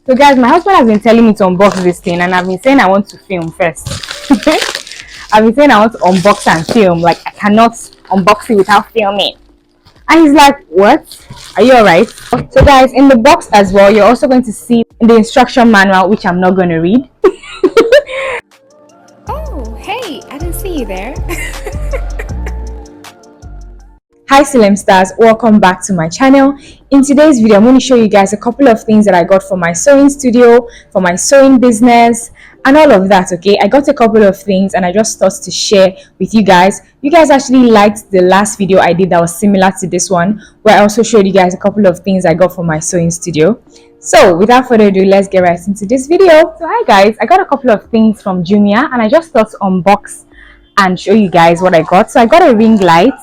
So guys, my husband has been telling me to unbox this thing, and I've been saying I want to film first. I've been saying I want to unbox and film, like I cannot unbox it without filming. And he's like, what? Are you alright? So guys, in the box as well, you're also going to see the instruction manual, which I'm not going to read. Oh, hey, I didn't see you there. Hi Silem stars, welcome back to my channel. In today's video, I'm going to show you guys a couple of things that I got for my sewing studio, for my sewing business, and all of that. Okay, I got a couple of things and I just thought to share with you guys. You guys actually liked the last video I did that was similar to this one, where I also showed you guys a couple of things I got for my sewing studio. So without further ado, let's get right into this video. So hi guys, I got a couple of things from Jumia and I just thought to unbox and show you guys what I got. So I got a ring light.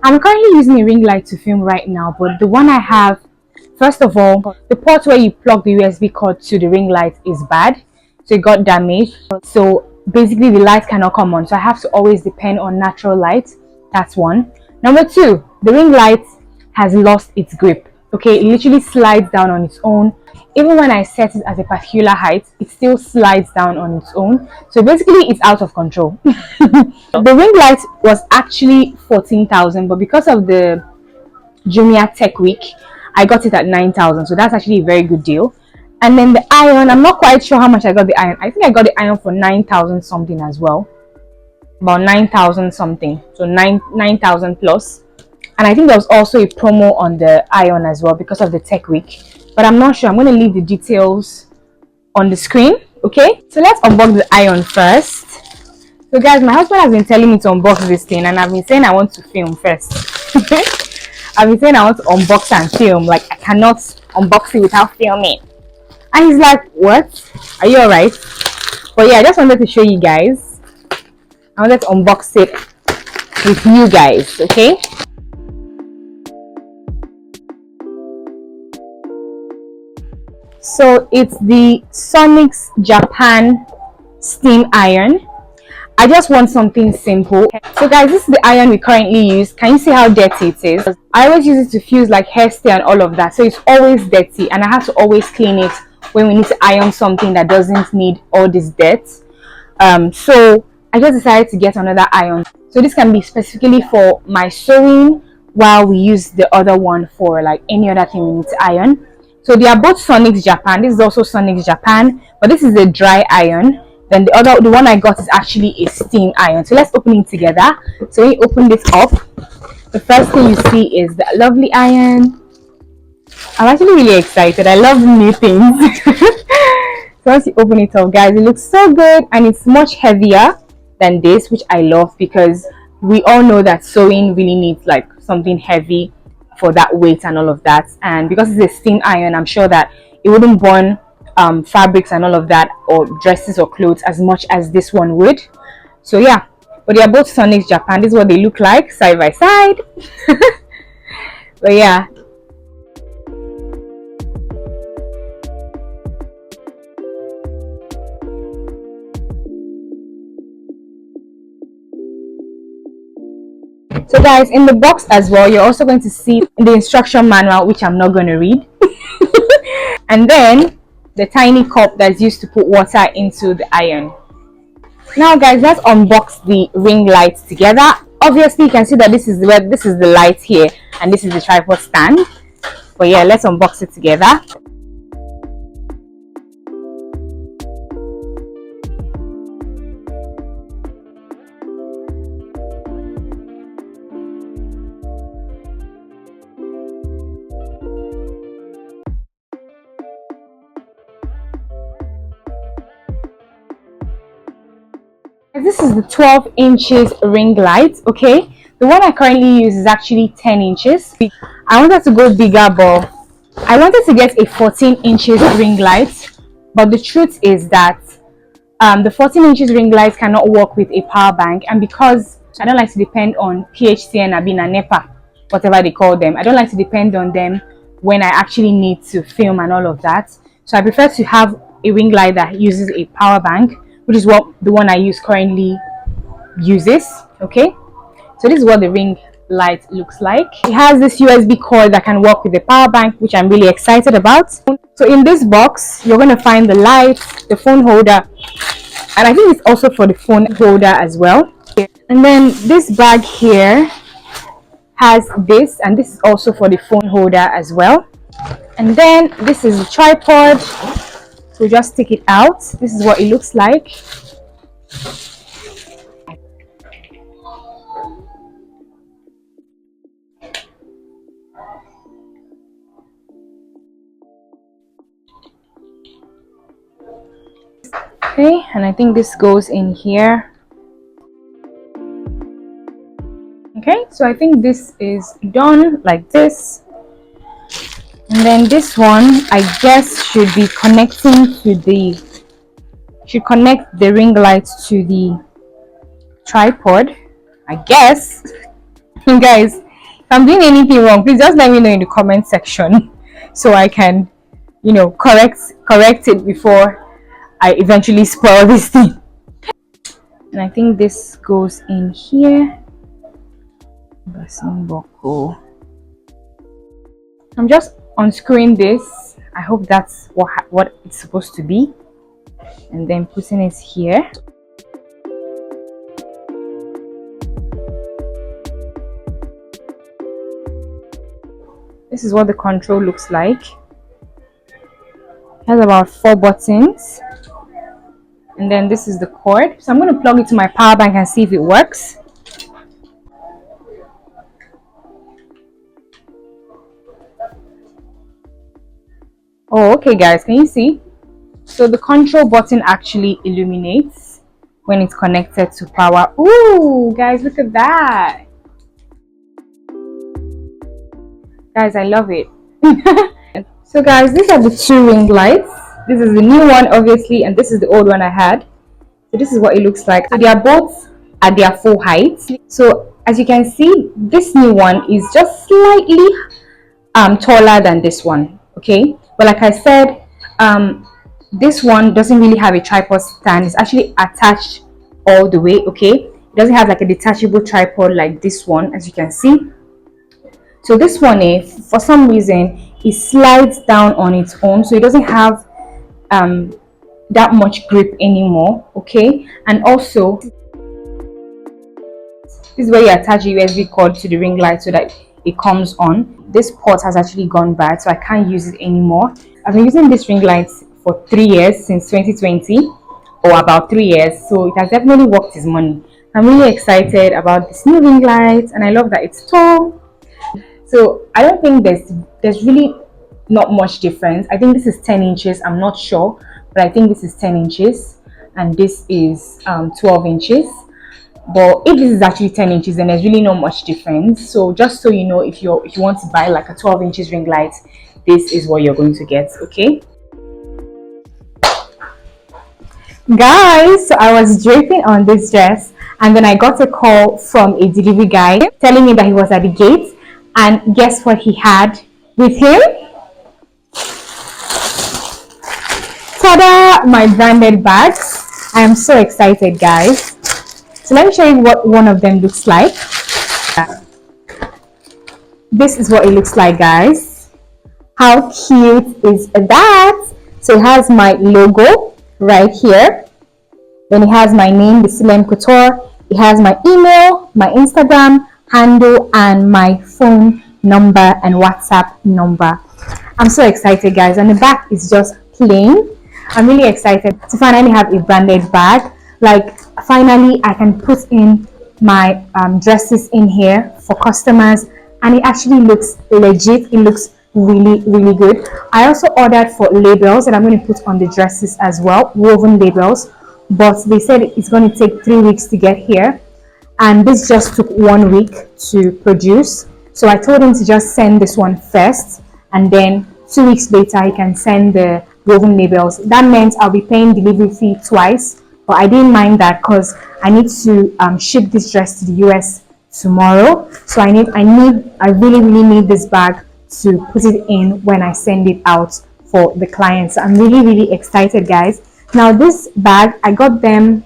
I'm currently using a ring light to film right now, but the one I have, first of all, the port where you plug the USB cord to the ring light is bad, so it got damaged. So basically the light cannot come on, so I have to always depend on natural light. That's one. Number two, the ring light has lost its grip. Okay, it literally slides down on its own. Even when I set it at a particular height, it still slides down on its own. So basically it's out of control. The ring light was actually 14,000, but because of the Jumia Tech Week, I got it at 9,000. So that's actually a very good deal. And then the iron, I'm not quite sure how much I got the iron. I think I got the iron for 9,000 something as well. About 9,000 something. So 9,000 plus. And I think there was also a promo on the iron as well because of the Tech Week. But I'm not sure. I'm going to leave the details on the screen. Okay, so let's unbox the iron first. So guys, my husband has been telling me to unbox this thing and I've been saying I want to film first. I've been saying I want to unbox and film, like I cannot unbox it without filming. And he's like, what? Are you alright? But yeah, I just wanted to show you guys. I wanted to unbox it with you guys, okay? So it's the Sonik Japan steam iron. I just want something simple. So guys, this is the iron we currently use. Can you see how dirty it is? I always use it to fuse like hairstay and all of that, so it's always dirty and I have to always clean it when we need to iron something that doesn't need all this dirt. So I just decided to get another iron. So this can be specifically for my sewing, while we use the other one for like any other thing we need to iron. So they are both Sonik Japan. This is also Sonik Japan, but this is a dry iron. Then the one I got is actually a steam iron. So let's open it together. So when you open this up, the first thing you see is the lovely iron. I'm actually really excited. I love new things. So once you open it up, guys, it looks so good and it's much heavier than this, which I love because we all know that sewing really needs like something heavy for that weight and all of that. And because it's a steam iron, I'm sure that it wouldn't burn fabrics and all of that, or dresses or clothes, as much as this one would. So yeah, but they are both Sonik Japan. This is what they look like side by side. But yeah, so guys, in the box as well, you're also going to see the instruction manual, which I'm not going to read. And then the tiny cup that's used to put water into the iron. Now guys, let's unbox the ring light together. Obviously you can see that this is the light here and this is the tripod stand. But yeah, let's unbox it together. This is the 12 inches ring light. Okay, the one I currently use is actually 10 inches. I wanted to go bigger, but I wanted to get a 14 inches ring light, but the truth is that the 14 inches ring light cannot work with a power bank, and because I don't like to depend on PHCN, Abina, NEPA, whatever they call them, I don't like to depend on them when I actually need to film and all of that. So I prefer to have a ring light that uses a power bank, which is what the one I use currently uses. Okay, so this is what the ring light looks like. It has this USB cord that can work with the power bank, which I'm really excited about. So in this box, you're going to find the light, the phone holder, and I think it's also for the phone holder as well. And then this bag here has this, and this is also for the phone holder as well. And then this is the tripod. So just take it out. This is what it looks like. Okay, and I think this goes in here. Okay, so I think this is done like this. And then this one, I guess, should be connecting to the, should connect the ring light to the tripod, I guess. Guys, if I'm doing anything wrong, please just let me know in the comment section so I can, you know, correct it before I eventually spoil this thing. And I think this goes in here. I'm just unscrewing this. I hope that's what it's supposed to be, and then putting it here. This is what the control looks like. It has about 4 buttons, and then this is the cord. So I'm going to plug it to my power bank and see if it works. Oh, okay guys, can you see? So the control button actually illuminates when it's connected to power. Ooh, guys, look at that. Guys, I love it. So guys, these are the 2 ring lights. This is the new one, obviously, and this is the old one I had. So this is what it looks like. So they are both at their full height. So as you can see, this new one is just slightly taller than this one. Okay, but like I said, this one doesn't really have a tripod stand. It's actually attached all the way. Okay, it doesn't have like a detachable tripod like this one, as you can see. So this one, for some reason, it slides down on its own, so it doesn't have that much grip anymore. Okay, and also this is where you attach a USB cord to the ring light so that it comes on. This port has actually gone bad, so I can't use it anymore. I've been using this ring light for 3 years, since 2020, or about 3 years, so it has definitely worked its money. I'm really excited about this new ring light, and I love that it's tall. So I don't think there's really not much difference. I think this is 10 inches. I'm not sure, but I think this is 10 inches and this is 12 inches. But if this is actually 10 inches, then there's really not much difference. So just so you know, if you want to buy like a 12 inches ring light, this is what you're going to get. Okay guys, so I was draping on this dress, and then I got a call from a delivery guy telling me that he was at the gate. And guess what he had with him? Ta-da! My branded bags. I am so excited, guys. So let me show you what one of them looks like. This is what it looks like, guys. How cute is that? So it has my logo right here. Then it has my name, the Silem Couture. It has my email, my Instagram handle, and my phone number and WhatsApp number. I'm so excited, guys, and the back is just plain. I'm really excited to finally have a branded bag. Like, finally I can put in my dresses in here for customers, and it actually looks legit. It looks really good. I also ordered for labels that I'm going to put on the dresses as well, woven labels, but they said it's going to take 3 weeks to get here, and this just took 1 week to produce. So I told him to just send this one first, and then 2 weeks later he can send the woven labels. That meant I'll be paying delivery fee twice, but I didn't mind that because I need to ship this dress to the US tomorrow. So I really need this bag to put it in when I send it out for the clients. I'm really excited, guys. Now this bag, I got them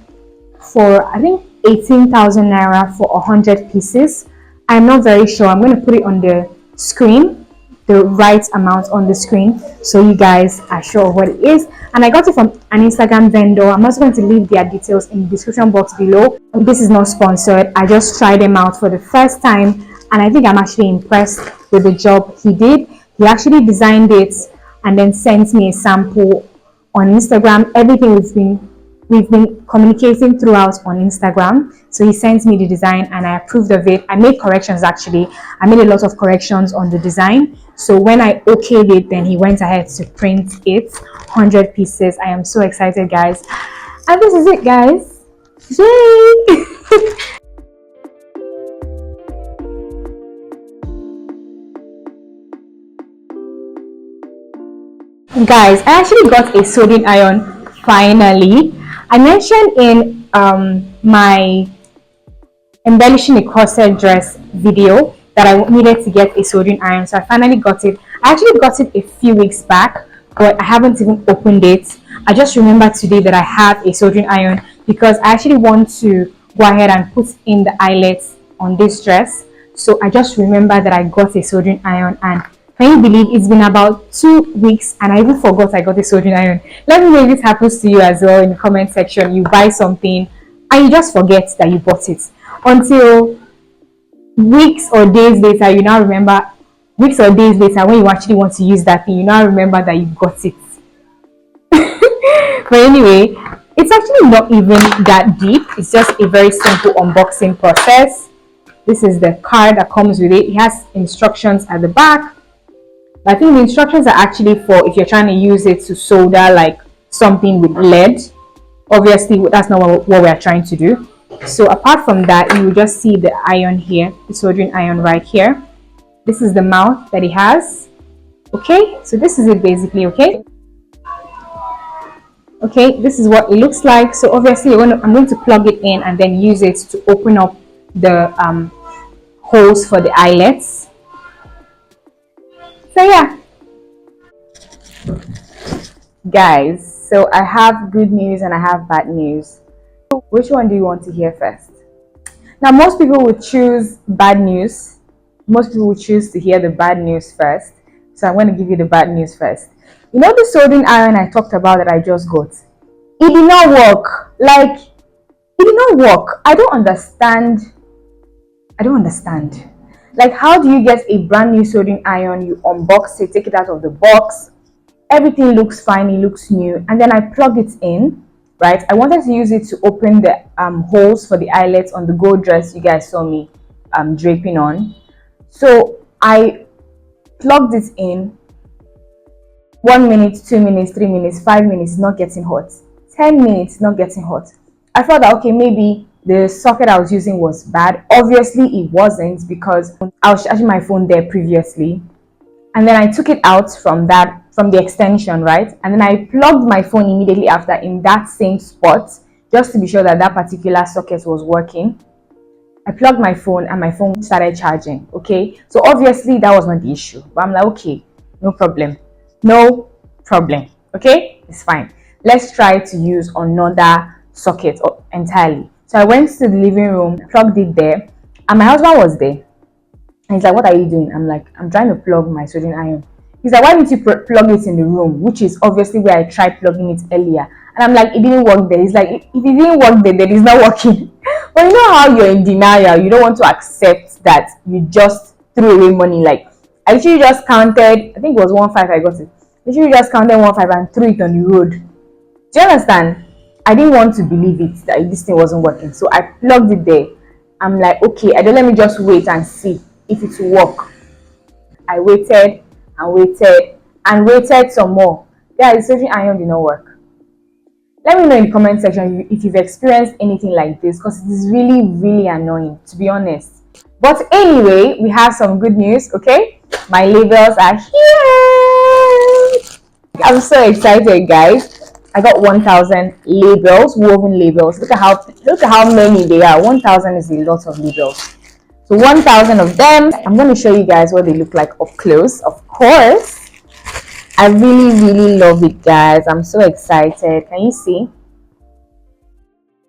for I think 18,000 naira for 100 pieces, I'm not very sure. I'm going to put it on the screen, the right amount on the screen, so you guys are sure of what it is. And I got it from an Instagram vendor. I'm also going to leave their details in the description box below. This is not sponsored. I just tried them out for the first time, and I think I'm actually impressed with the job he did. He actually designed it and then sent me a sample on Instagram. Everything we've been communicating throughout on Instagram. So he sent me the design and I approved of it. I made corrections actually. I made a lot of corrections on the design. So when I okayed it, then he went ahead to print it, 100 pieces. I am so excited, guys. And this is it, guys. Yay! Guys, I actually got a soldering iron finally. I mentioned in my embellishing a corset dress video that I needed to get a soldering iron, so I finally got it. I actually got it a few weeks back, but I haven't even opened it. I just remembered today that I have a soldering iron because I actually want to go ahead and put in the eyelets on this dress. So I just remembered that I got a soldering iron, and can you believe it's been about 2 weeks and I even forgot I got a soldering iron. Let me know if it happens to you as well in the comment section. You buy something and you just forget that you bought it until weeks or days later. You now remember, weeks or days later, when you actually want to use that thing, you now remember that you got it. But anyway, it's actually not even that deep. It's just a very simple unboxing process. This is the card that comes with it. It has instructions at the back. I think the instructions are actually for if you're trying to use it to solder like something with lead. Obviously, that's not what we're trying to do. So apart from that, you will just see the iron here, the soldering iron right here. This is the mouth that it has. Okay, so this is it basically. Okay, this is what it looks like. So obviously I'm going to plug it in and then use it to open up the holes for the eyelets. So yeah, guys, so I have good news and I have bad news. Which one do you want to hear first? Now, most people would choose bad news. Most people would choose to hear the bad news first. So I'm going to give you the bad news first. You know the soldering iron I talked about that I just got? It did not work. Like, it did not work. I don't understand. Like, how do you get a brand new soldering iron? You unbox it, take it out of the box. Everything looks fine. It looks new. And then I plug it in. Right, I wanted to use it to open the holes for the eyelets on the gold dress you guys saw me draping on. So I plugged it in. 1 minute, 2 minutes, 3 minutes, 5 minutes, not getting hot. 10 minutes, not getting hot. I thought that okay, maybe the socket I was using was bad. Obviously, it wasn't because I was charging my phone there previously. And then I took it out from the extension, right? And then I plugged my phone immediately after in that same spot just to be sure that that particular socket was working. I plugged my phone and my phone started charging. Okay, so obviously that was not the issue, but I'm like, okay, no problem. Okay, it's fine. Let's try to use another socket entirely. So I went to the living room, plugged it there, and my husband was there. And he's like, what are you doing? I'm like, I'm trying to plug my soldering iron. He's like, why didn't you plug it in the room? Which is obviously where I tried plugging it earlier. And I'm like, it didn't work there. He's like, if it didn't work there, then it's not working. But you know how you're in denial. You don't want to accept that you just threw away money. Like, I literally just counted, I think it was 1.5 I got it. Literally just counted 1.5 and threw it on the road. Do you understand? I didn't want to believe it that this thing wasn't working. So I plugged it there. I'm like, okay, I don't let me just wait and see if it will work. I waited and waited and waited some more. Yeah, the soldering iron did not work. Let me know in the comment section if you've experienced anything like this because it is really, really annoying, to be honest. But anyway, we have some good news, okay? My labels are here. I'm so excited, guys. I got 1,000 labels, woven labels. Look at how many they are. 1,000 is a lot of labels. So 1,000 of them. I'm going to show you guys what they look like up close, of course. I really, really love it, guys. I'm so excited. Can you see?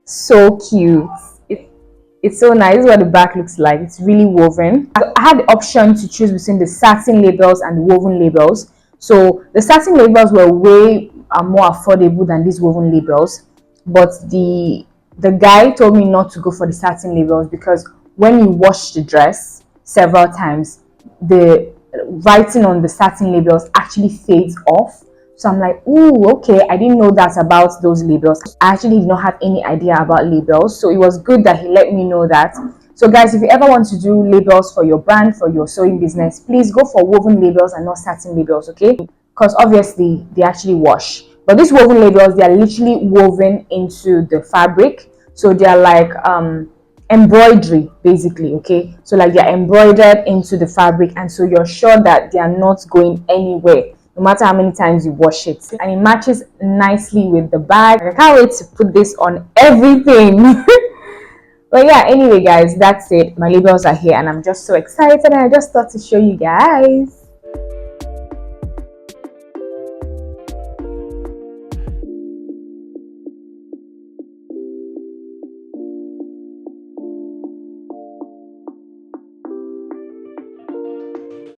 So cute. It's so nice. This is what the back looks like. It's really woven. I had the option to choose between the satin labels and the woven labels. So the satin labels were way more affordable than these woven labels, but the guy told me not to go for the satin labels because when you wash the dress several times, the writing on the satin labels actually fades off. So I'm like, ooh, okay, I didn't know that about those labels. I actually did not have any idea about labels. So it was good that he let me know that. So guys, if you ever want to do labels for your brand, for your sewing business, please go for woven labels and not satin labels, okay? Because obviously they actually wash. But these woven labels, they are literally woven into the fabric. So they are like embroidery basically, okay? So like they're embroidered into the fabric, and so you're sure that they are not going anywhere no matter how many times you wash it. And it matches nicely with the bag. I can't wait to put this on everything. But yeah, anyway guys, that's it. My labels are here and I'm just so excited, and I just thought to show you guys.